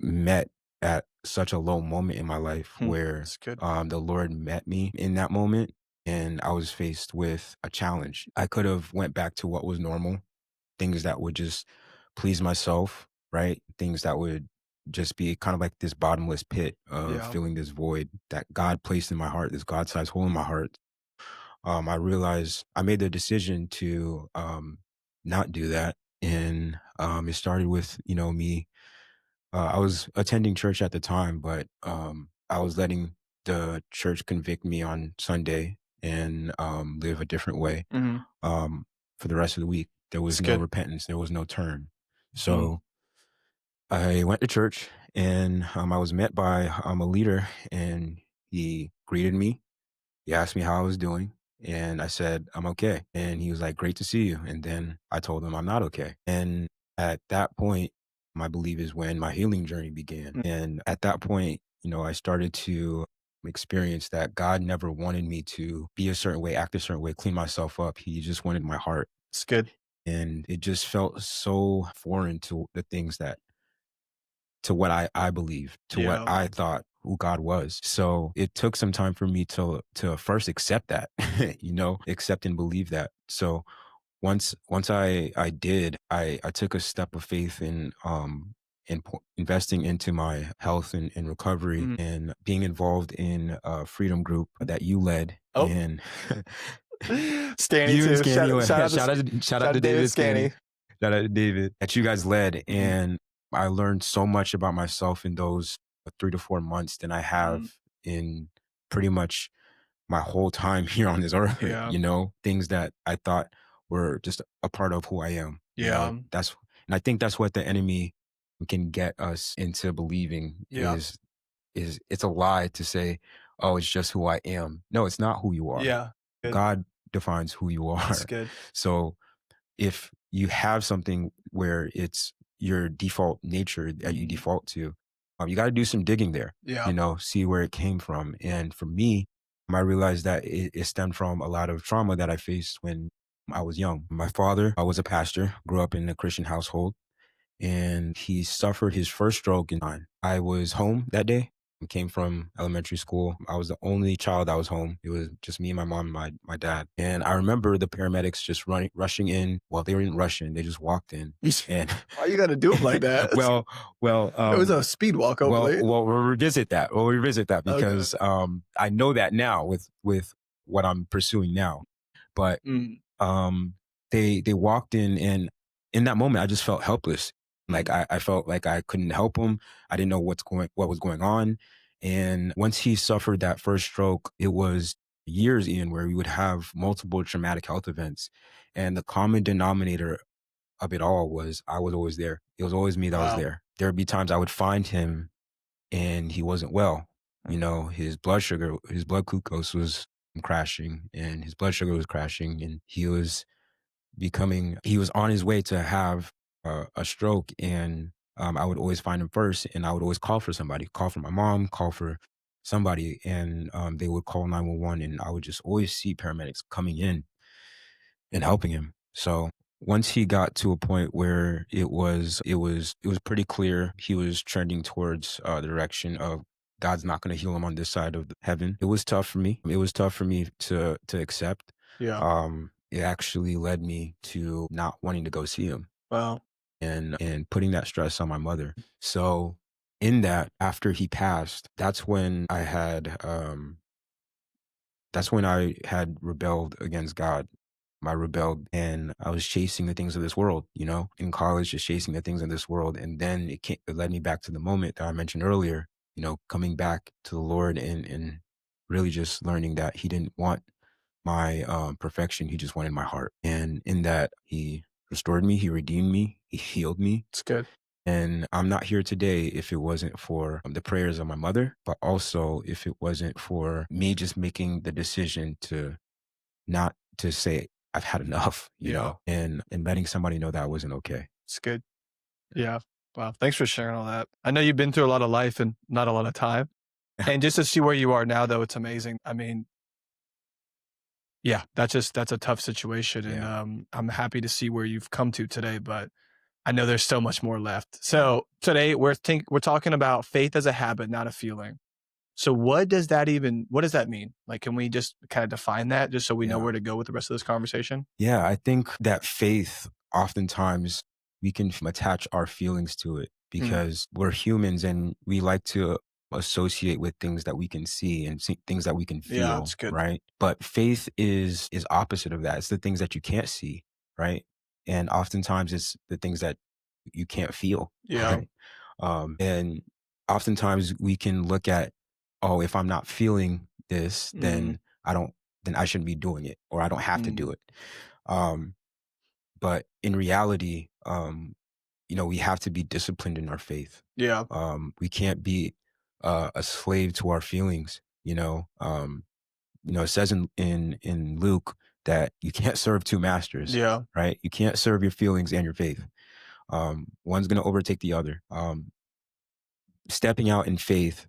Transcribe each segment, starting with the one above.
met at such a low moment in my life where That's good. the Lord met me in that moment, and I was faced with a challenge. I could have went back to what was normal, things that would just please myself, right? Things that would just be kind of like this bottomless pit of Yeah. filling this void that God placed in my heart, this God-sized hole in my heart. I realized I made the decision to not do that, and it started with me. I was attending church at the time, but I was letting the church convict me on Sunday and live a different way Mhm. um, for the rest of the week. There It's was no good. repentance. There was no turn. Mm. So I went to church, and I was met by a leader, and he greeted me. He asked me how I was doing, and I said, I'm okay. And he was like, great to see you. And then I told him I'm not okay. And at that point, I believe is when my healing journey began. Mm. And at that point, I started to experience that God never wanted me to be a certain way, act a certain way, clean myself up. He just wanted my heart. It's good. And it just felt so foreign to the things to what I believed, to what Yeah. I thought who God was. So it took some time for me to first accept that, accept and believe that. So once I did, I took a step of faith in investing into my health and recovery Mhm. and being involved in a freedom group that you led. Oh, And Scanny you and too. Scanny, Shout out to shout out shout out to to David David Scanny. Scanny. Shout out to David that you guys led. Mhm. And I learned so much about myself in those 3 to 4 months than I have Mm. in pretty much my whole time here on this earth, Yeah. things that I thought were just a part of who I am. Yeah. And I think that's what the enemy can get us into believing Yeah. is it's a lie to say, oh, it's just who I am. No, it's not who you are. Yeah. Good. God defines who you That's are. good. So if you have something where it's your default nature that you Mhm. default to, you got to do some digging there, Yeah. see where it came from. And for me, I realized that it stemmed from a lot of trauma that I faced when I was young. My father, I was a pastor, grew up in a Christian household, and he suffered his first stroke in nine. I was home that day. I came from elementary school. I was the only child that was home. It was just me and my mom and my dad. And I remember the paramedics just rushing in. Well, they didn't rush in. They just walked in. And Why you gotta do them like that? well, well, It was a speed walk, hopefully. we'll revisit that. We'll revisit that Okay. because I know that now with what I'm pursuing now. But Mm. they walked in, and in that moment I just felt helpless. Like I felt like I couldn't help him. I didn't know what was going on. And once he suffered that first stroke, it was years in where we would have multiple traumatic health events. And the common denominator of it all was I was always there. It was always me that was Wow. there. There would be times I would find him and he wasn't well. His blood glucose was crashing, and his blood sugar was crashing, and he was on his way to have a stroke. And I would always find him first, and I would always call for somebody, call for my mom, call for somebody, and they would call 911, and I would just always see paramedics coming in and helping him. So once he got to a point where it was pretty clear he was trending towards the direction of God's not going to heal him on this side of heaven. It was tough for me. It was tough for me to accept. Yeah. It actually led me to not wanting to go see him Wow. and putting that stress on my mother. So in that, after he passed, that's when I had rebelled against God. I rebelled and I was chasing the things of this world, in college, just chasing the things of this world. And then it led me back to the moment that I mentioned earlier, coming back to the Lord and really just learning that he didn't want my perfection. He just wanted my heart. And in that, he restored me, he redeemed me, he healed me. It's good. And I'm not here today if it wasn't for the prayers of my mother, but also if it wasn't for me just making the decision to not to say I've had enough, Yeah. and letting somebody know that I wasn't okay. It's good. Yeah. Wow. Thanks for sharing all that. I know you've been through a lot of life and not a lot of time. And just to see where you are now, though, it's amazing. I mean, yeah, that's a tough situation. And Yeah. I'm happy to see where you've come to today. But I know there's so much more left. So today we're talking about faith as a habit, not a feeling. So what does that mean? Like, can we just kind of define that just so we know Yeah. where to go with the rest of this conversation? Yeah, I think that faith, oftentimes we can attach our feelings to it Mm. because we're humans and we like to associate with things that we can see and things that we can Yeah, feel, that's good. right? But faith is opposite of that. It's the things that you can't see, right? And oftentimes it's the things that you can't feel, Yeah. right? And oftentimes we can look at, oh, if I'm not feeling this, Mm, then I shouldn't be doing it, or I don't have to mm, do it. Um, but in reality, we have to be disciplined in our faith. yeah. We can't be a slave to our feelings. It says in Luke that you can't serve two masters, Yeah. right? You can't serve your feelings and your faith. One's going to overtake the other. Stepping out in faith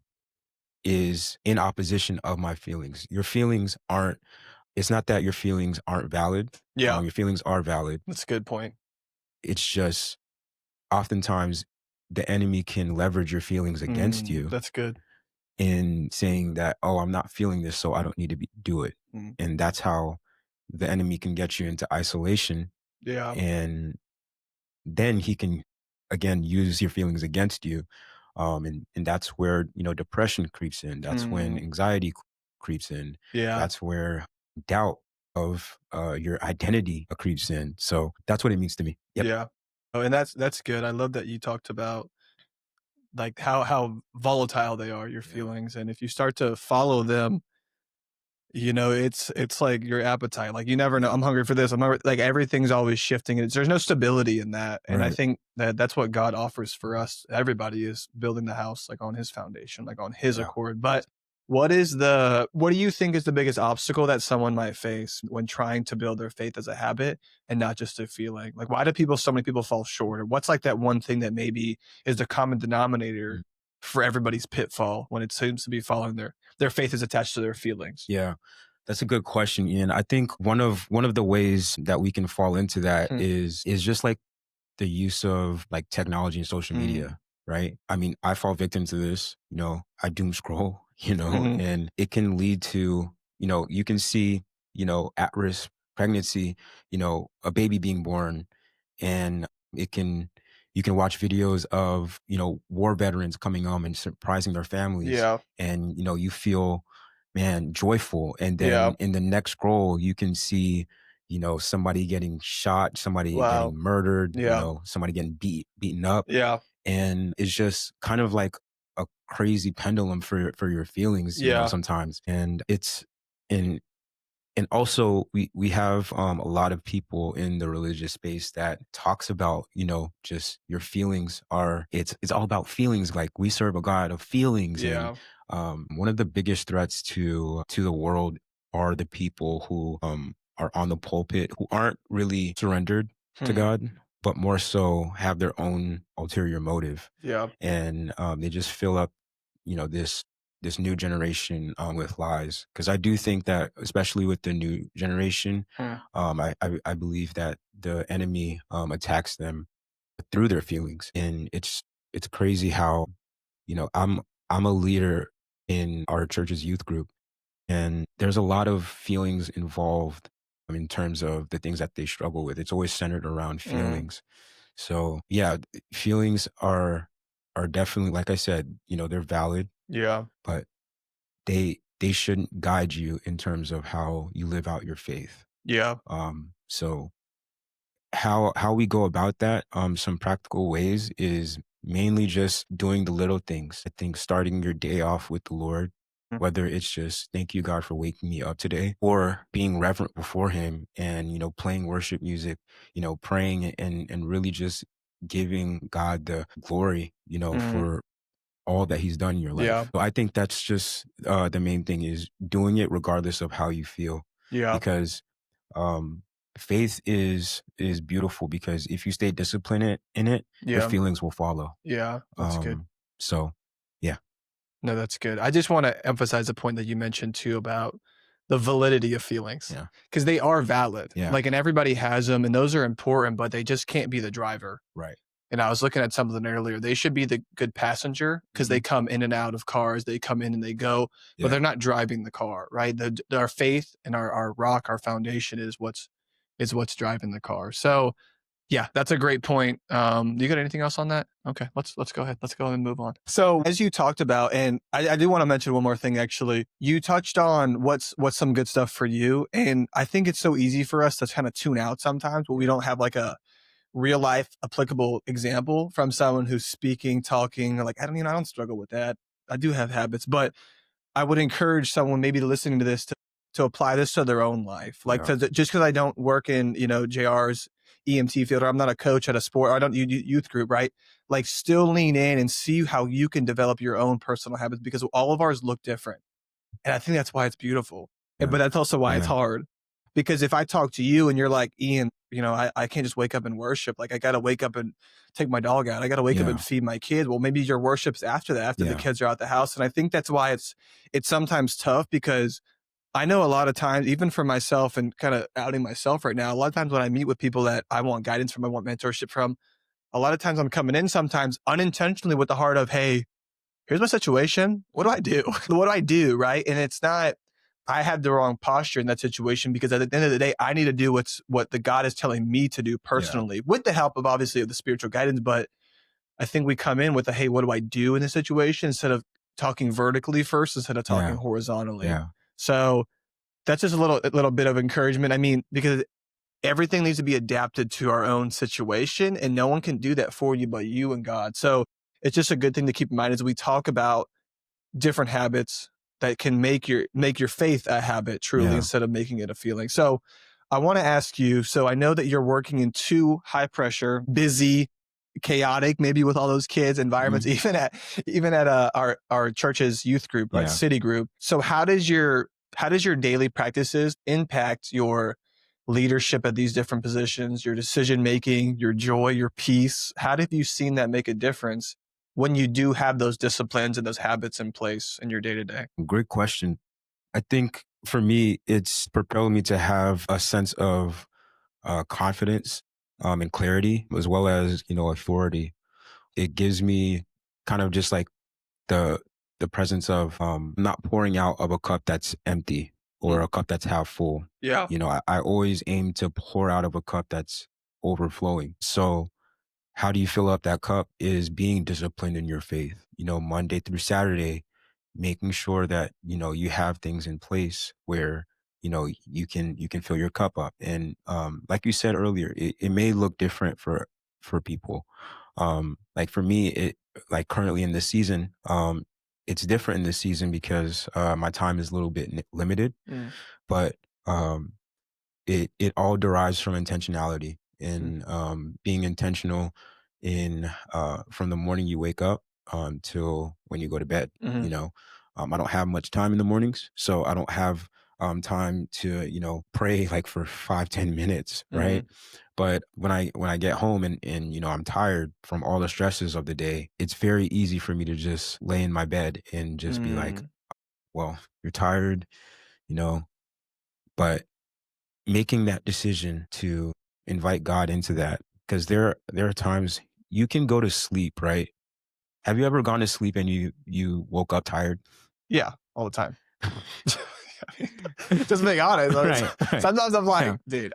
is in opposition of my feelings. Your feelings aren't. It's not that your feelings aren't valid. Yeah. Your feelings are valid. That's a good point. It's just oftentimes the enemy can leverage your feelings against you That's good. in saying that, oh, I'm not feeling this, so I don't need to do it. Mm, And that's how the enemy can get you into isolation. yeah. And then he can, again, use your feelings against you. And that's where, depression creeps in. That's when Mm, anxiety creeps in. yeah. That's where doubt of your identity creeps in. So that's what it means to me. Yep. Yeah. Oh, and that's good. I love that you talked about like how volatile they are, your Yeah. feelings. And if you start to follow them, it's like your appetite. Like you never know. I'm hungry for this. I'm hungry. Like everything's always shifting. There's no stability in that. And I Right. think that that's what God offers for us. Everybody is building the house like on His foundation, like on His Yeah. accord. But what do you think is the biggest obstacle that someone might face when trying to build their faith as a habit and not just a feeling? Like why do so many people fall short? Or what's like that one thing that maybe is the common denominator for everybody's pitfall when it seems to be following their faith is attached to their feelings? Yeah. That's a good question, Ian. I think one of the ways that we can fall into that Hmm. is just like the use of like technology and social Mm. media, right? I mean, I fall victim to this, I doom scroll, Mhm. and it can lead to, you can see, at risk pregnancy, a baby being born, and it can, you can watch videos of, war veterans coming home and surprising their families, Yeah. and, you feel, man, joyful. And Yeah. then in the next scroll, you can see, somebody getting shot, somebody getting Wow. murdered, Yeah. somebody getting beaten up. Yeah. And it's just kind of like a crazy pendulum for your feelings, Yeah. sometimes. And it's and and also we have a lot of people in the religious space that talks about, just your feelings are, it's all about feelings. Like we serve a God of feelings. And Yeah. one of the biggest threats to the world are the people who are on the pulpit, who aren't really surrendered to Hmm. God, but more so have their own ulterior motive. Yeah. And they just fill up, this new generation with lies. Because I do think that, especially with the new generation, Hmm. I believe that the enemy attacks them through their feelings. And it's crazy how, I'm a leader in our church's youth group, and there's a lot of feelings involved in terms of the things that they struggle with. It's always centered around Mm. feelings. So yeah, feelings are definitely, like I said, they're valid, Yeah. but they shouldn't guide you in terms of how you live out your faith. Yeah. So how we go about that, some practical ways is mainly just doing the little things. I think starting your day off with the Lord, Mm. whether it's just thank you God for waking me up today, or being reverent before Him and playing worship music, praying and really just giving God the glory, Mhm. for all that He's done in your Yeah. life. So I think that's just the main thing, is doing it regardless of how you feel, Yeah. because um, faith is beautiful, because if you stay disciplined in it, your Yeah. feelings will follow. Yeah. That's good. So yeah, No, that's good. I just want to emphasize a point that you mentioned too about the validity of feelings yeah, because they are valid. yeah, Like, and everybody has them, and those are important, but they just can't be the driver. right, And I was looking at something earlier. They should be the good passenger because they come in and out of cars. They come in and they go, but they're not driving the car, right? Our faith and our rock, our foundation is what's driving the car. So yeah, that's a great point. You got anything else on that? Okay, let's go ahead. Let's go and move on. So as you talked about, and I do want to mention one more thing, actually. You touched on what's some good stuff for you. And I think it's so easy for us to kind of tune out sometimes when we don't have like a real life applicable example from someone who's speaking, talking, like, I don't struggle with that. I do have habits, but I would encourage someone maybe listening to this to apply this to their own life. Like, just because I don't work in, JR's EMT field, or I'm not a coach at a sport, or I don't youth group, right? Like, still lean in and see how you can develop your own personal habits, because all of ours look different. And I think that's why it's beautiful. But that's also why it's hard. Because if I talk to you and you're like, Ian, I can't just wake up and worship. Like, I got to wake up and take my dog out. I got to wake up and feed my kids. Well, maybe your worship's after that, after the kids are out the house. And I think that's why it's sometimes tough, because I know a lot of times, even for myself, and kind of outing myself right now, a lot of times when I meet with people that I want guidance from, I want mentorship from, a lot of times I'm coming in sometimes unintentionally with the heart of, hey, here's my situation. What do I do? What do I do? Right. And it's not, I had the wrong posture in that situation, because at the end of the day, I need to do what the God is telling me to do personally, with the help of, obviously, of the spiritual guidance. But I think we come in with a, hey, what do I do in this situation, instead of talking vertically first, instead of talking horizontally. Yeah. So that's just a little bit of encouragement. I mean, because everything needs to be adapted to our own situation, and no one can do that for you but you and God. So it's just a good thing to keep in mind as we talk about different habits that can make your faith a habit truly, instead of making it a feeling. So I want to ask you, so I know that you're working in 2 high pressure, busy, chaotic, maybe with all those kids, environments, even at our church's youth group, like city group. So how does your daily practices impact your leadership at these different positions, your decision making, your joy, your peace? How have you seen that make a difference when you do have those disciplines and those habits in place in your day to day? Great question. I think for me, it's propelled me to have a sense of confidence and clarity, as well as, authority. It gives me kind of just like the presence of not pouring out of a cup that's empty, or a cup that's half full. Yeah. I always aim to pour out of a cup that's overflowing. So how do you fill up that cup is being disciplined in your faith, Monday through Saturday, making sure that, you have things in place where, you can fill your cup up. And like you said earlier, it may look different for people. Like for me, like currently in this season, it's different in this season because my time is a little bit limited, but it all derives from intentionality, and being intentional in from the morning you wake up till when you go to bed. I don't have much time in the mornings, so I don't have time to pray like for 5-10 minutes, right? But when I get home and I'm tired from all the stresses of the day, it's very easy for me to just lay in my bed and just be like, well, you're tired, but making that decision to invite God into that, because there are times you can go to sleep, right? Have you ever gone to sleep and you woke up tired? Yeah, all the time. Just being honest. Right. Sometimes I'm like, dude,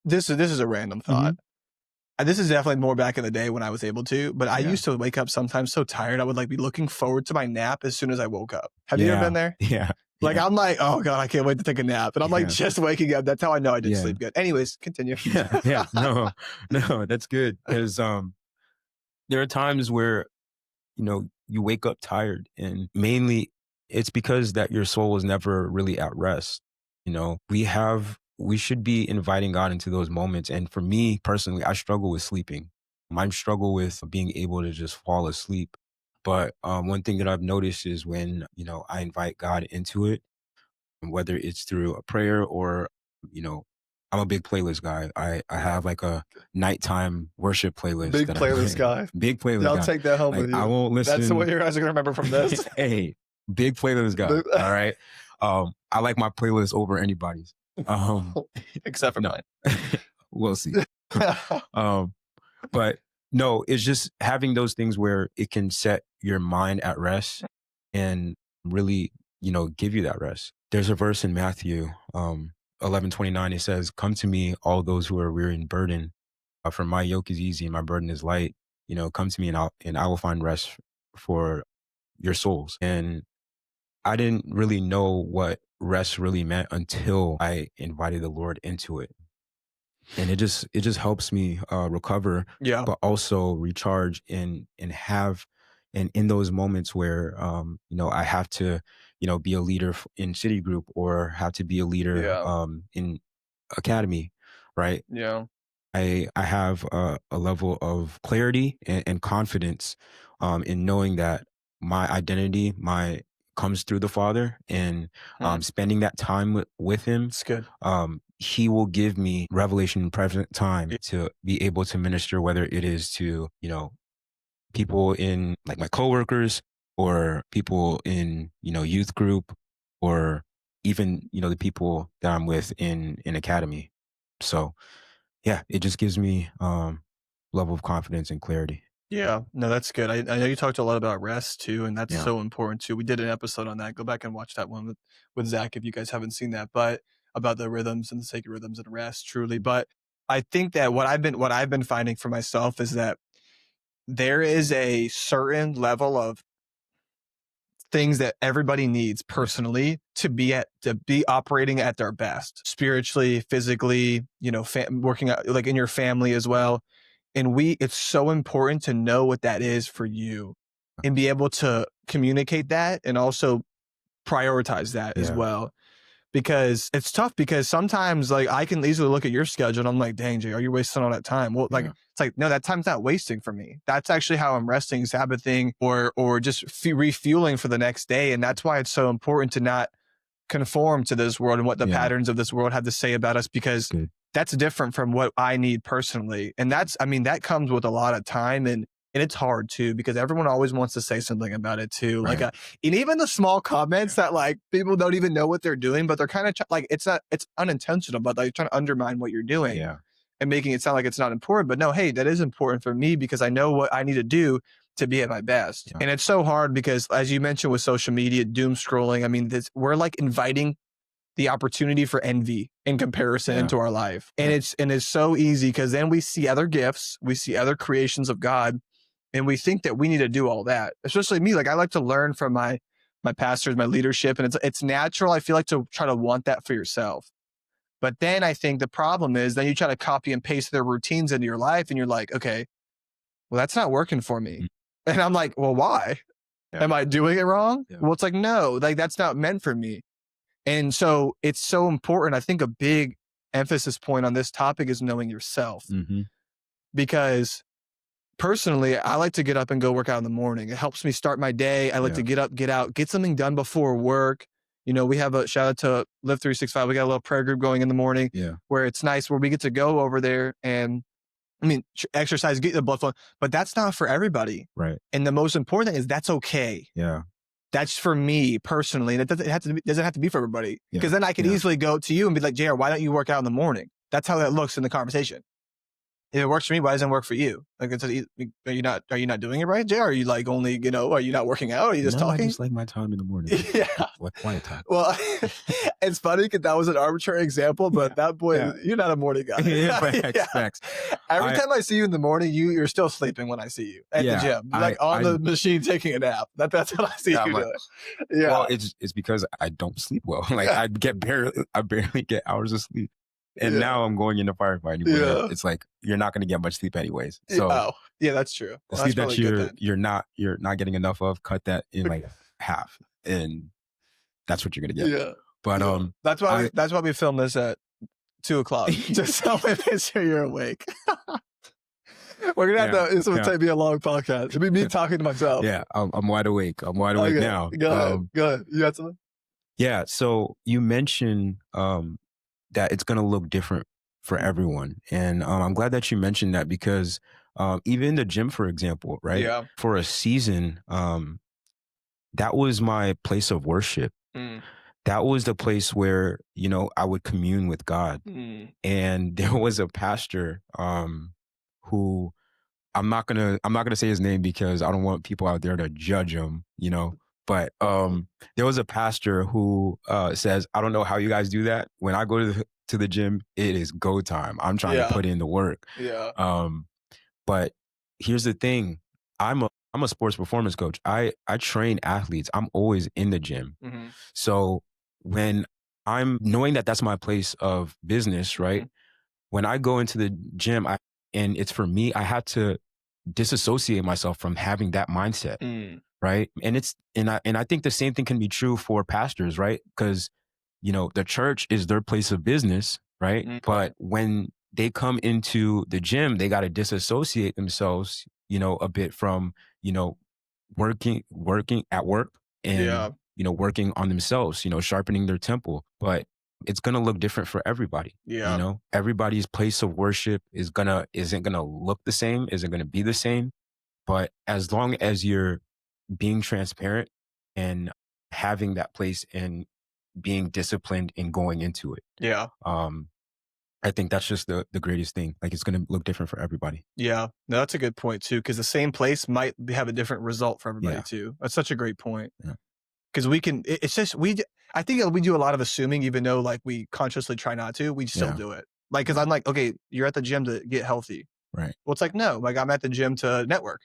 this is a random thought. And this is definitely more back in the day when I was able to, but I used to wake up sometimes so tired, I would like be looking forward to my nap as soon as I woke up. Have you ever been there? Yeah. Like, I'm like, oh God, I can't wait to take a nap. And I'm like, just waking up. That's how I know I did sleep good. Anyways, continue. Yeah. No, that's good. Because there are times where, you wake up tired, and mainly it's because that your soul was never really at rest. We should be inviting God into those moments. And for me personally, I struggle with sleeping. I struggle with being able to just fall asleep. But one thing that I've noticed is when, I invite God into it, whether it's through a prayer or, I'm a big playlist guy. I have like a nighttime worship playlist. Big playlist guy. Big playlist guy. I'll take that home with you. I won't listen. That's what you guys are going to remember from this. Hey, big playlist guy. All right. I like my playlist over anybody's. Except for mine. We'll see. But No, it's just having those things where it can set your mind at rest and really, give you that rest. There's a verse in Matthew 11:29. It says, "Come to me, all those who are weary and burdened, for my yoke is easy and my burden is light. Come to me and I will find rest for your souls." And I didn't really know what rest really meant until I invited the Lord into it. And it just helps me recover, Yeah. but also recharge and have and in those moments where I have to be a leader in city group or have to be a leader Yeah. in academy, right? Yeah. I have a level of clarity and confidence in knowing that my identity my comes through the Father, and spending that time with Him. It's good. He will give me revelation in present time to be able to minister, whether it is to people in like my coworkers or people in youth group or even the people that I'm with in academy. So yeah, it just gives me level of confidence and clarity. Yeah, no, that's good. I know you talked a lot about rest too, and that's Yeah. so important too. We did an episode on that. Go back and watch that one with Zach if you guys haven't seen that, but about the rhythms and the sacred rhythms and rest truly. But I think that what I've been finding for myself is that there is a certain level of things that everybody needs personally to be operating at their best, spiritually, physically, working out like in your family as well. And it's so important to know what that is for you and be able to communicate that and also prioritize that as Yeah. well. Because it's tough because sometimes like I can easily look at your schedule and I'm like, dang, Jay, are you wasting all that time? Well, like, Yeah. it's like, no, that time's not wasting for me. That's actually how I'm resting, Sabbathing, or just refueling for the next day. And that's why it's so important to not conform to this world and what the patterns of this world have to say about us, because Good. that's different from what I need personally. And that comes with a lot of time, and it's hard too, because everyone always wants to say something about it too. Right. Like, and even the small comments that like people don't even know what they're doing, but they're kind of like, it's unintentional, but like trying to undermine what you're doing. Yeah. And making it sound like it's not important. But no, hey, that is important for me because I know what I need to do to be at my best. Yeah. And it's so hard because, as you mentioned with social media, doom scrolling, I mean, we're like inviting the opportunity for envy and comparison into our life. And it's so easy because then we see other gifts, we see other creations of God, and we think that we need to do all that. Especially me, like I like to learn from my pastors, my leadership, and it's natural, I feel like, to try to want that for yourself. But then I think the problem is then you try to copy and paste their routines into your life and you're like, okay, well, that's not working for me. And I'm like, well, why? Yeah. Am I doing it wrong? Yeah. Well, it's like, no, like that's not meant for me. And so it's so important. I think a big emphasis point on this topic is knowing yourself. Mm-hmm. Because personally, I like to get up and go work out in the morning. It helps me start my day. I like to get up, get out, get something done before work. We have a shout out to Live 365. We got a little prayer group going in the morning where it's nice, where we get to go over there and exercise, get the blood flow, but that's not for everybody. Right. And the most important thing is that's okay. Yeah. That's for me personally. And it doesn't have to be for everybody. Because then I could easily go to you and be like, JR, why don't you work out in the morning? That's how that looks in the conversation. If it works for me, why doesn't it work for you? Like, are you not doing it right, Jay? Are you like only, are you not working out? Are you just talking? I just like my time in the morning. Yeah. Like quiet time. Well, it's funny because that was an arbitrary example, but that boy, you're not a morning guy. Facts. Every time I see you in the morning, you're still sleeping when I see you at the gym. You're like on the machine taking a nap. That's what I see you doing. Yeah. Well, it's because I don't sleep well. Like I barely get hours of sleep. And now I'm going into firefighting. It's like you're not going to get much sleep anyways. So that's true. The sleep that you're not getting enough of, cut that in like half, and that's what you're going to get. Yeah. But that's why we film this at 2:00 just so make sure you're awake. We're gonna have to. This will take me a long podcast. It'll be me talking to myself. Yeah, I'm wide awake. I'm wide awake now. Go ahead. You got something? Yeah. So you mentioned that it's going to look different for everyone. And I'm glad that you mentioned that because even in the gym, for example, right? Yeah. For a season, that was my place of worship. That was the place where, I would commune with God. And there was a pastor who I'm not gonna say his name because I don't want people out there to judge him, But there was a pastor who says, I don't know how you guys do that. When I go to the gym, it is go time. I'm trying to put in the work. Yeah. But here's the thing. I'm a sports performance coach. I train athletes. I'm always in the gym. Mm-hmm. So when I'm knowing that that's my place of business, right? When I go into the gym, and it's for me, I had to disassociate myself from having that mindset, right? And I think the same thing can be true for pastors, right? Because the church is their place of business, right? But when they come into the gym, they got to disassociate themselves, a bit from, working at work and, working on themselves, sharpening their temple. But it's going to look different for everybody. Yeah. Everybody's place of worship isn't going to look the same, isn't going to be the same. But as long as you're being transparent and having that place and being disciplined in going into it. Yeah. I think that's just the greatest thing. Like, it's going to look different for everybody. Yeah. No, that's a good point too. Cause the same place might have a different result for everybody too. That's such a great point. Yeah. Cause it's just, I think we do a lot of assuming, even though like we consciously try not to, we still do it. Like, cause I'm like, okay, you're at the gym to get healthy. Right. Well, it's like, no, like I'm at the gym to network,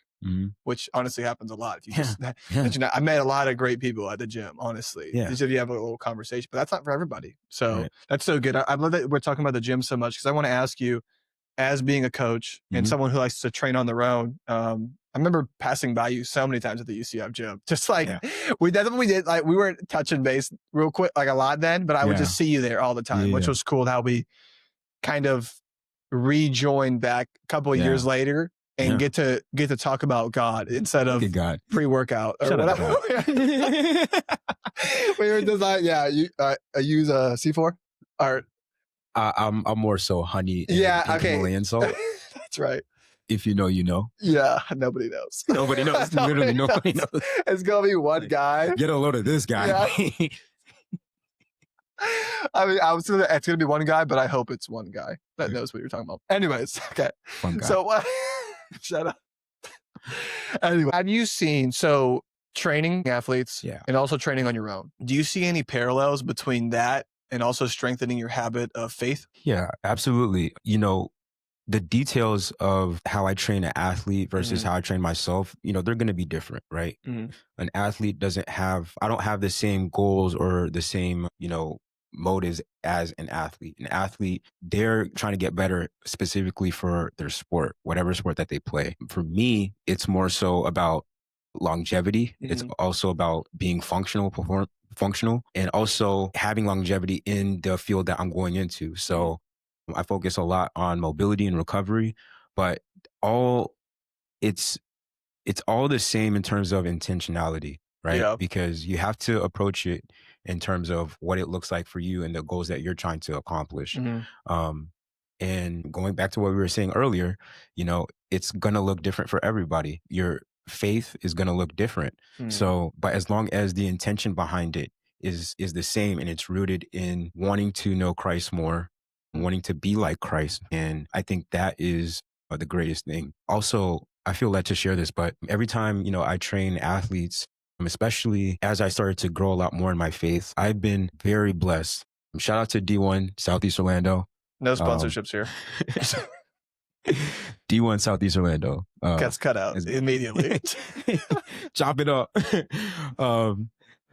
which honestly happens a lot. If you just mention that, I met a lot of great people at the gym, honestly. Just if you have a little conversation, but that's not for everybody. So that's so good. I love that we're talking about the gym so much because I want to ask you, as being a coach and someone who likes to train on their own, I remember passing by you so many times at the UCF gym. Just like that's what we did. Like we weren't touching base real quick, like a lot then, but I would just see you there all the time, which was cool. How we kind of rejoined back a couple of years later and get to talk about God instead of pre-workout or whatever. We were designed. Yeah, you use a C4 or. I'm more so honey. And okay. Himalayan salt. That's right. If you know, you know. Yeah, nobody knows. Nobody knows. Literally nobody knows. It's gonna be one guy. Get a load of this guy. Yeah. I mean, it's gonna be one guy, but I hope it's one guy that knows what you're talking about. Anyways, okay. Fun guy. So shut up. Anyway, have you seen training athletes and also training on your own? Do you see any parallels between that and also strengthening your habit of faith? Yeah, absolutely. The details of how I train an athlete versus how I train myself, they're going to be different, right? An athlete I don't have the same goals or the same, motives as an athlete. An athlete, they're trying to get better specifically for their sport, whatever sport that they play. For me, it's more so about longevity. It's also about being functional, and also having longevity in the field that I'm going into. So I focus a lot on mobility and recovery, but it's all the same in terms of intentionality, right? Yeah. Because you have to approach it in terms of what it looks like for you and the goals that you're trying to accomplish. And going back to what we were saying earlier, it's going to look different for everybody. Your faith is going to look different. So, but as long as the intention behind it is the same and it's rooted in wanting to know Christ more, wanting to be like Christ. And I think that is the greatest thing. Also, I feel led to share this, but every time, I train athletes, especially as I started to grow a lot more in my faith, I've been very blessed. Shout out to D1 Southeast Orlando. No sponsorships here. D1 Southeast Orlando. Gets cut out immediately. Chop it up.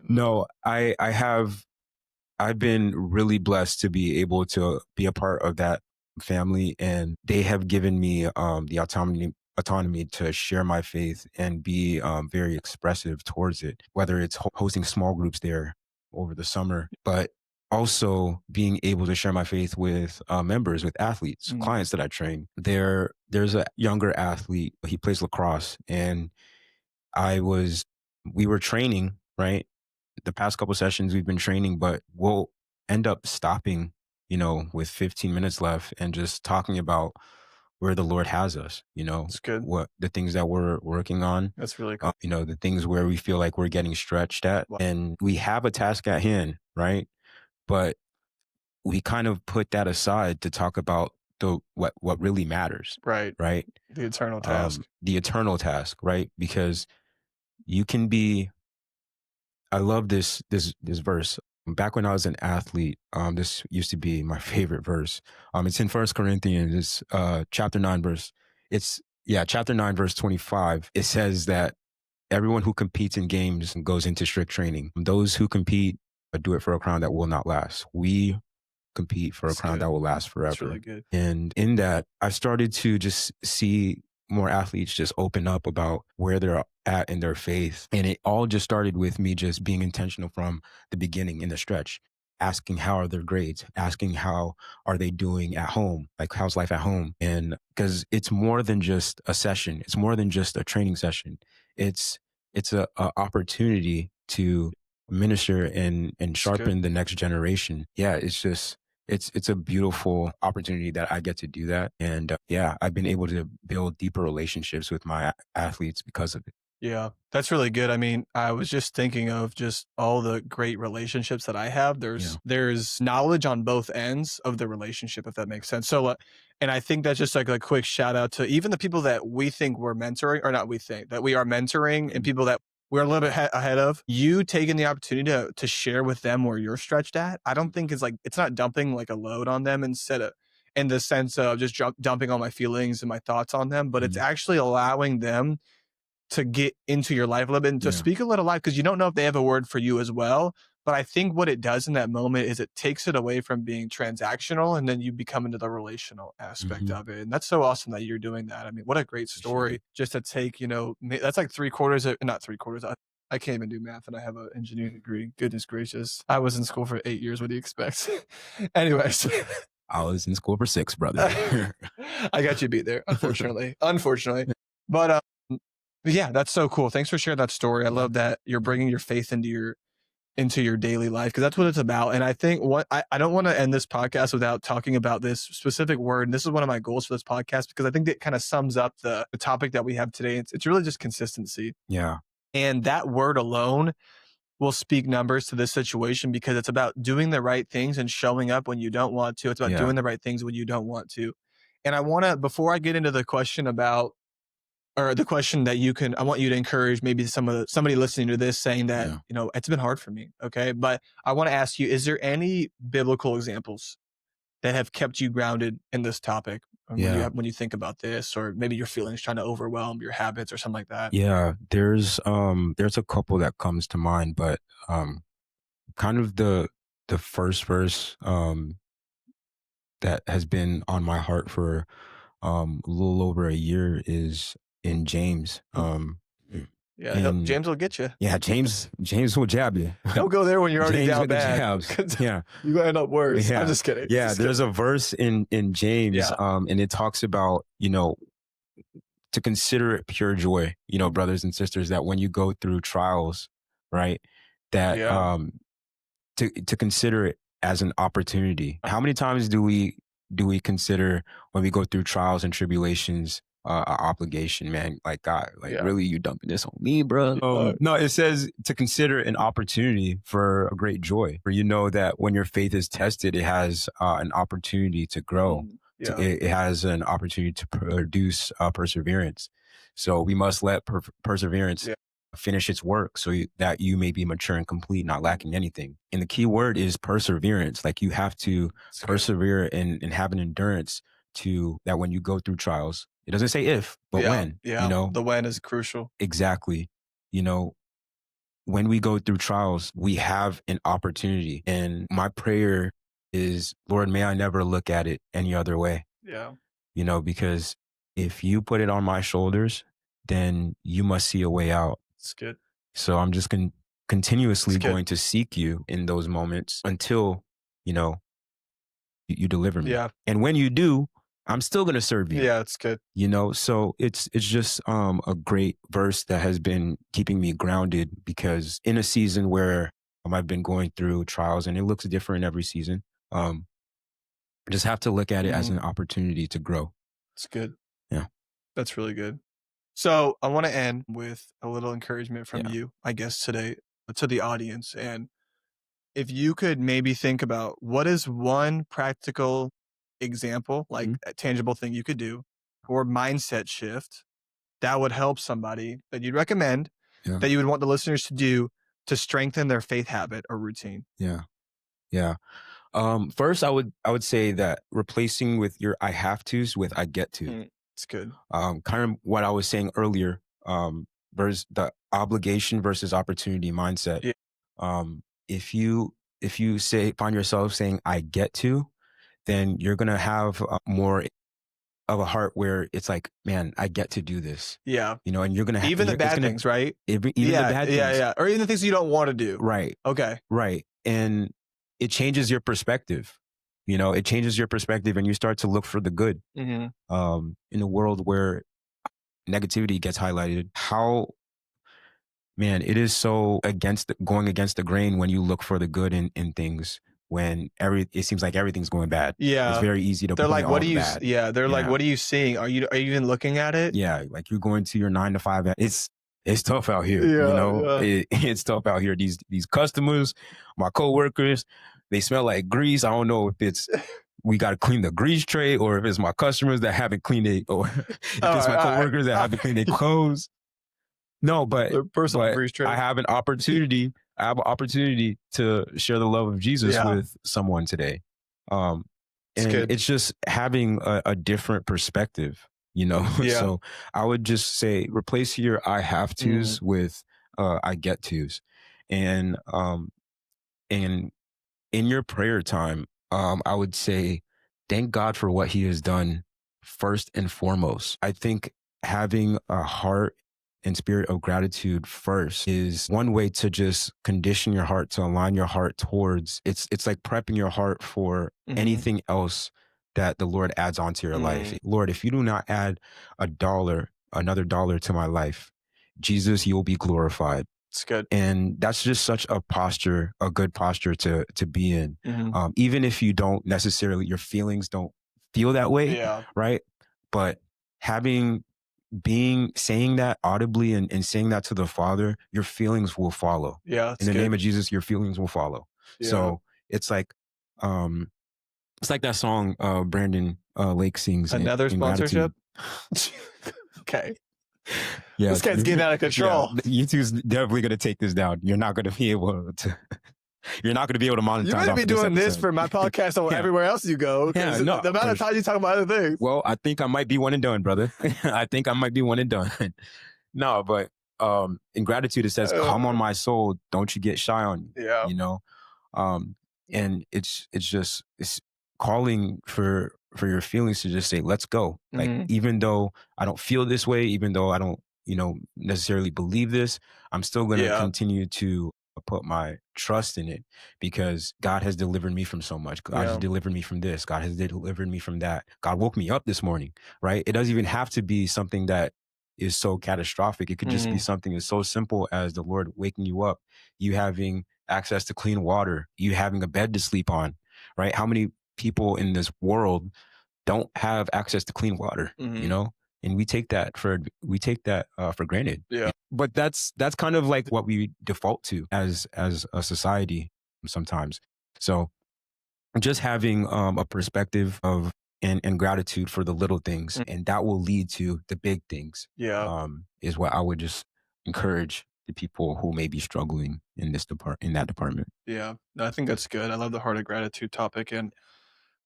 No, I've been really blessed to be able to be a part of that family, and they have given me the autonomy to share my faith and be very expressive towards it, whether it's hosting small groups there over the summer, but also being able to share my faith with members, with athletes, clients that I train. There's a younger athlete, he plays lacrosse, and we were training, right? The past couple sessions we've been training, but we'll end up stopping, with 15 minutes left and just talking about where the Lord has us, That's good. What the things that we're working on. That's really cool. The things where we feel like we're getting stretched at. Wow. And we have a task at hand, right? But we kind of put that aside to talk about what really matters. Right. Right. The eternal task. The eternal task. Right. Because you can be, I love this verse. Back when I was an athlete, this used to be my favorite verse. It's in First Corinthians, it's chapter 9, chapter 9, verse 25. It says that everyone who competes in games goes into strict training. Those who compete do it for a crown that will not last. We compete for a crown that will last forever. That's really good. And in that, I've started to just see more athletes just open up about where they're at in their faith. And it all just started with me just being intentional from the beginning in the stretch, asking how are their grades, asking how are they doing at home, like how's life at home. And because it's more than just a session, it's more than just a training session. It's a opportunity to minister and sharpen the next generation. Yeah, it's just it's a beautiful opportunity that I get to do that. And I've been able to build deeper relationships with my athletes because of it. Yeah, that's really good. I mean, I was just thinking of just all the great relationships that I have. There's knowledge on both ends of the relationship, if that makes sense. So, and I think that's just like a quick shout out to even the people that we think we're mentoring, or not we think, that we are mentoring, and people that we're a little bit ahead of. You taking the opportunity to share with them where you're stretched at, I don't think it's not dumping like a load on them instead of, in the sense of just dumping all my feelings and my thoughts on them, but it's actually allowing them to get into your life a little bit and to speak a little life, because you don't know if they have a word for you as well. But I think what it does in that moment is it takes it away from being transactional, and then you become into the relational aspect of it. And that's so awesome that you're doing that. I mean, what a great story just to take, that's like not 3/4. I can't even do math and I have an engineering degree. Goodness gracious. I was in school for 8 years. What do you expect? Anyways. I was in school for 6, brother. I got you beat there, unfortunately. But yeah, that's so cool. Thanks for sharing that story. I love that you're bringing your faith into your daily life, because that's what it's about. And I think I don't want to end this podcast without talking about this specific word. And this is one of my goals for this podcast, because I think it kind of sums up the topic that we have today. It's really just consistency. Yeah. And that word alone will speak numbers to this situation, because it's about doing the right things and showing up when you don't want to. It's about doing the right things when you don't want to. And I want to, before I get into the question about, or the question that I want you to encourage maybe somebody listening to this saying that, it's been hard for me. Okay. But I want to ask you, is there any biblical examples that have kept you grounded in this topic when you think about this, or maybe your feelings trying to overwhelm your habits or something like that? Yeah, there's a couple that comes to mind, but kind of the first verse that has been on my heart for a little over a year is in James. James will get you. Yeah, James will jab you. Don't go there when you're already James down with the bad. jabs. Yeah, you end up worse. Yeah. I'm just kidding. Yeah, there's a verse in James, and it talks about to consider it pure joy, brothers and sisters, that when you go through trials, right, that to consider it as an opportunity. How many times do we consider when we go through trials and tribulations an obligation, man? Like, God, really, you dumping this on me, bro? No, it says to consider an opportunity for a great joy. For that when your faith is tested, it has an opportunity to grow. It has an opportunity to produce perseverance. So we must let perseverance finish its work, so that you may be mature and complete, not lacking anything. And the key word is perseverance. Like, you have to persevere and have an endurance to that when you go through trials. It doesn't say if, but when. The when is crucial. Exactly. When we go through trials, we have an opportunity. And my prayer is, Lord, may I never look at it any other way. Yeah. Because if you put it on my shoulders, then you must see a way out. It's good. So I'm just continuously going to seek you in those moments until, you deliver me. Yeah. And when you do, I'm still going to serve you. Yeah, it's good. So it's just a great verse that has been keeping me grounded, because in a season where I've been going through trials, and it looks different every season, I just have to look at it as an opportunity to grow. It's good. Yeah. That's really good. So I want to end with a little encouragement from you, I guess, today to the audience. And if you could maybe think about, what is one practical example, like a tangible thing you could do, or mindset shift that would help somebody that you'd recommend that you would want the listeners to do to strengthen their faith habit or routine? Yeah. First, I would say that replacing with your I have tos with I get to. It's good. Kind of what I was saying earlier, versus the obligation versus opportunity mindset. Yeah. If you find yourself saying I get to, then you're gonna have more of a heart where it's like, man, I get to do this. Yeah. And you're gonna even the bad things, right? Even the bad things. Yeah. Or even the things you don't want to do. Right. Okay. Right. And it changes your perspective. It changes your perspective, and you start to look for the good. In a world where negativity gets highlighted, it is so going against the grain when you look for the good in things, when it seems like everything's going bad. Yeah. It's very easy to They're point like, what all do you, bad. like, what are you seeing? Are you even looking at it? Yeah. Like you're going to your 9 to 5. It's tough out here. It's tough out here. These customers, my coworkers, they smell like grease. I don't know if it's we got to clean the grease tray, or if it's my customers that haven't cleaned it, or if it's my coworkers that haven't cleaned their clothes. No, but I have an opportunity. I have an opportunity to share the love of Jesus with someone today. And it's just having a different perspective, So I would just say replace your I have tos with I get tos. And in your prayer time, I would say thank God for what he has done first and foremost. I think having a heart and spirit of gratitude first is one way to just condition your heart, to align your heart towards it's like prepping your heart for anything else that the Lord adds onto your life. Lord, if you do not add another dollar to my life, Jesus, you'll be glorified. It's good. And that's just such a good posture to be in. Even if you don't necessarily, your feelings don't feel that way. Yeah. Right. But saying that audibly and saying that to the Father, your feelings will follow. Yeah. In the name of Jesus, your feelings will follow. Yeah. So it's like that song Brandon Lake sings. Another sponsorship. Okay. Yeah, this guy's getting out of control. Yeah, YouTube's definitely going to take this down. You're not going to be able to. You're not going to be able to monetize. You might be doing this for my podcast or everywhere else you go. Yeah, no, the amount of time you talk about other things. Well, I think I might be one and done, brother. I think I might be one and done. No, but in gratitude, it says, "Come on, my soul, don't you get shy on me." Yeah. And it's calling for your feelings to just say, let's go. Like, even though I don't feel this way, even though I don't, necessarily believe this, I'm still going to continue to put my trust in it, because God has delivered me from so much. God has delivered me from this. God has delivered me from that. God woke me up this morning, right? It doesn't even have to be something that is so catastrophic. It could just be something as so simple as the Lord waking you up, you having access to clean water, you having a bed to sleep on, right? How many people in this world don't have access to clean water, and we take that for granted. Yeah. But that's kind of like what we default to as a society sometimes. So just having a perspective of and gratitude for the little things, and that will lead to the big things. Yeah. Is what I would just encourage the people who may be struggling in that department. Yeah. I think that's good. I love the heart of gratitude topic, and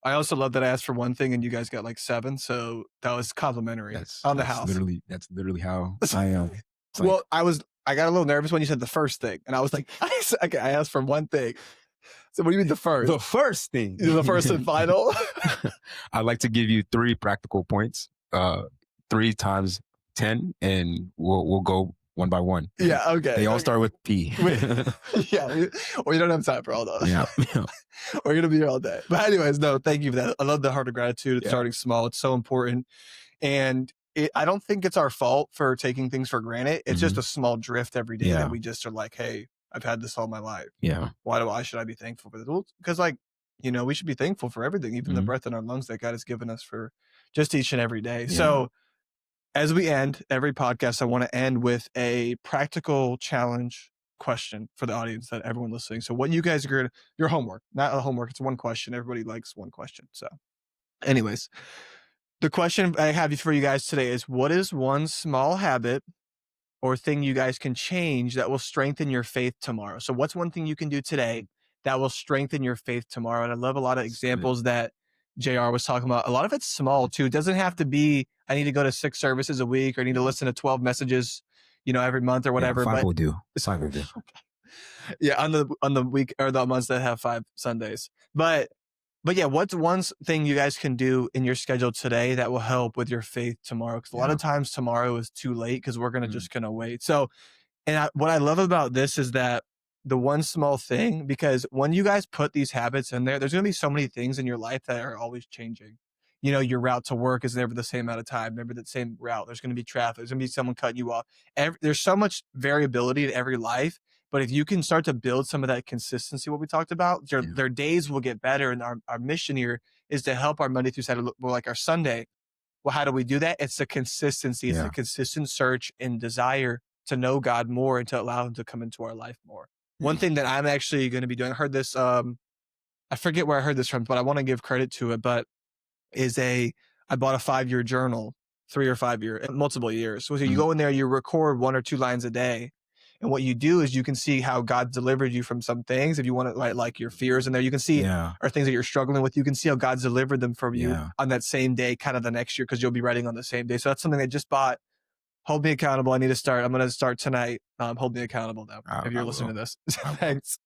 I also love that I asked for one thing and you guys got like 7, so that was complimentary on the house. That's literally how I am. Well, I got a little nervous when you said the first thing, and I was like, I asked for one thing. So what do you mean the first? The first thing. The first and final? I'd like to give you 3 practical points, 3 times 10, and we'll go one by one. Yeah, okay. They all start with P. Yeah, or you don't have time for all those. Yeah. We're going to be here all day. But anyways, no, thank you for that. I love the heart of gratitude. It's starting small. It's so important. And I don't think it's our fault for taking things for granted. It's just a small drift every day that we just are like, hey, I've had this all my life. Yeah. Why should I be thankful for this? Because we should be thankful for everything, even the breath in our lungs that God has given us for just each and every day. Yeah. So as we end every podcast, I want to end with a practical challenge question for the audience, that everyone listening. So what you guys are your homework, not a homework. It's one question. Everybody likes one question. So Anyways, the question I have for you guys today is, what is one small habit or thing you guys can change that will strengthen your faith tomorrow? So what's one thing you can do today that will strengthen your faith tomorrow? And I love a lot of examples that JR was talking about. A lot of it's small too. It doesn't have to be, I need to go to 6 services a week or I need to listen to 12 messages, every month or whatever. Yeah, 5 will do. 5 will do. Yeah, on the week or the months that have 5 Sundays. But yeah, what's one thing you guys can do in your schedule today that will help with your faith tomorrow? Because a lot of times tomorrow is too late because we're just gonna wait. So, what I love about this is that the one small thing, because when you guys put these habits in there, there's gonna be so many things in your life that are always changing. Your route to work is never the same amount of time, never the same route. There's gonna be traffic. There's gonna be someone cutting you off. There's so much variability in every life. But if you can start to build some of that consistency, what we talked about, their days will get better. And our mission here is to help our Monday through Saturday look more like our Sunday. Well, how do we do that? It's the consistency. It's the consistent search and desire to know God more and to allow him to come into our life more. One thing that I'm actually going to be doing, I heard this, I forget where I heard this from, but I want to give credit to it, but I bought a 5-year journal, 3 or 5 year, multiple years. So you go in there, you record 1 or 2 lines a day. And what you do is you can see how God delivered you from some things. If you want to write like your fears in there, you can see or things that you're struggling with. You can see how God's delivered them from you on that same day, kind of the next year, because you'll be writing on the same day. So that's something I just bought. Hold me accountable. I need to start. I'm going to start tonight. Hold me accountable now. If you're listening to this, thanks.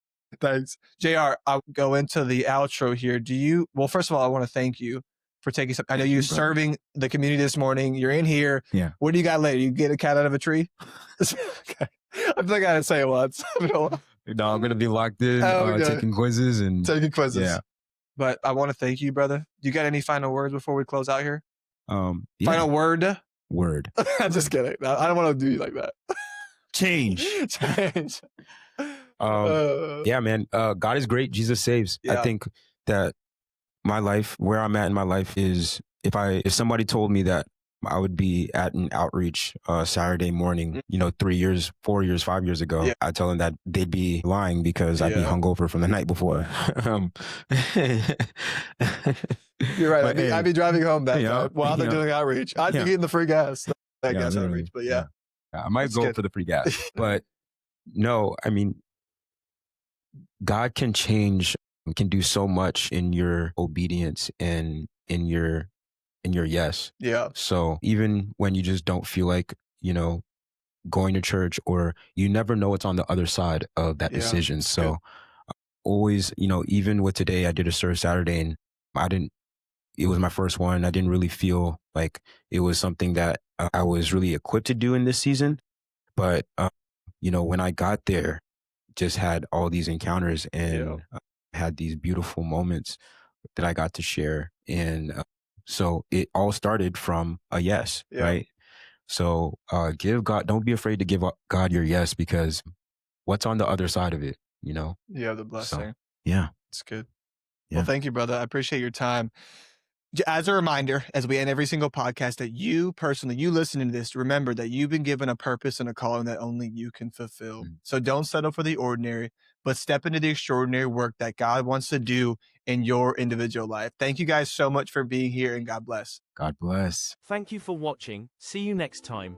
JR, I'll go into the outro here. Well, first of all, I want to thank you for taking some. I know you're serving the community this morning. You're in here. Yeah. What do you got later? You get a cat out of a tree? Okay. I think I had to say it once. No, I'm going to be locked in, taking quizzes. Yeah. But I want to thank you, brother. You got any final words before we close out here? Final word? Word. I'm just kidding. I don't want to do you like that. Change. Yeah, man. God is great. Jesus saves. Yeah. I think that my life, where I'm at in my life is, if somebody told me that I would be at an outreach Saturday morning, 3 years, 4 years, 5 years ago, I tell them that they'd be lying because I'd be hungover from the night before. You're right. I'd be driving home that night while they're doing outreach. I'd be getting the free gas. Gas outreach, but I might go for the free gas. But no, I mean, God can do so much in your obedience and in your yes. Yeah. So even when you just don't feel like, going to church, or you never know what's on the other side of that decision. So always, even with today, I did a service Saturday and it was my first one. I didn't really feel like it was something that I was really equipped to do in this season. But, when I got there, just had all these encounters and had these beautiful moments that I got to share. And so it all started from a yes, right? So give God, don't be afraid to give God your yes, because what's on the other side of it, You have the blessing. So, yeah. It's good. Yeah. Well, thank you, brother. I appreciate your time. As a reminder, as we end every single podcast, that you personally, you listening to this, remember that you've been given a purpose and a calling that only you can fulfill. So don't settle for the ordinary, but step into the extraordinary work that God wants to do in your individual life. Thank you guys so much for being here, and God bless. God bless. Thank you for watching. See you next time.